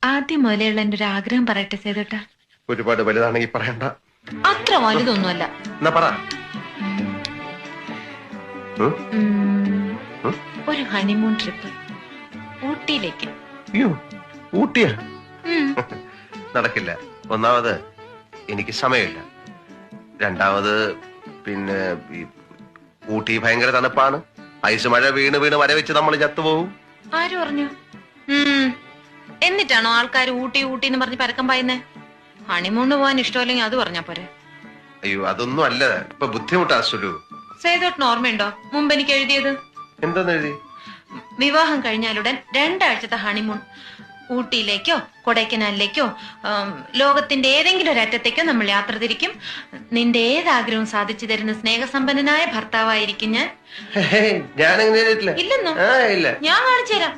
ആദ്യം മുതലുള്ള എന്റെ ഒരു ആഗ്രഹം പറയട്ടെ സേതുട്ടാ. ഒരുപാട് വലുതാണെങ്കിൽ പറയണ്ട. അത്ര വലുതൊന്നുമല്ല. എന്നാ പറ. ഒരു ഹണിമൂൺ ട്രിപ്പ് ഊട്ടിയിലേക്ക്. ഊട്ടിയാ? നടക്കില്ല. ഒന്നാമത് എനിക്ക് സമയമില്ല. രണ്ടാമത് പിന്നെ ഊട്ടി ഭയങ്കര തണുപ്പാണ്. ഐസ് മഴ വീണ് വീണ് വരവെച്ച് നമ്മൾ ചത്തുപോകും. ആര് പറഞ്ഞു? എന്നിട്ടാണോ ആൾക്കാർ ഊട്ടി ഊട്ടി എന്ന് പറഞ്ഞ് പരക്കം പായുന്നേ? ഹണിമൂണ് പോകാൻ ഇഷ്ടമല്ലെങ്കിൽ അത് പറഞ്ഞാ പോരെ. അയ്യോ, അതൊന്നും അല്ല. ഇപ്പൊ ബുദ്ധിമുട്ടാ സുലു. സേതോട്ടിന് ഓർമ്മയുണ്ടോ മുമ്പ് എനിക്ക് എഴുതിയത്? എന്താന്ന് എഴുതി? വിവാഹം കഴിഞ്ഞാലുടൻ 2 ആഴ്ചത്തെ ഹണിമൂൺ. ഊട്ടിയിലേക്കോ കൊടൈക്കനാലിലേക്കോ ലോകത്തിന്റെ ഏതെങ്കിലും ഒരറ്റത്തേക്കോ നമ്മൾ യാത്ര തിരിക്കും. നിന്റെ ഏതാഗ്രഹവും സാധിച്ചു തരുന്ന സ്നേഹസമ്പന്നനായ ഭർത്താവായിരിക്കും ഞാൻ. ഞാൻ ഇല്ലെന്നോ? ഞാൻ കാണിച്ചു തരാം.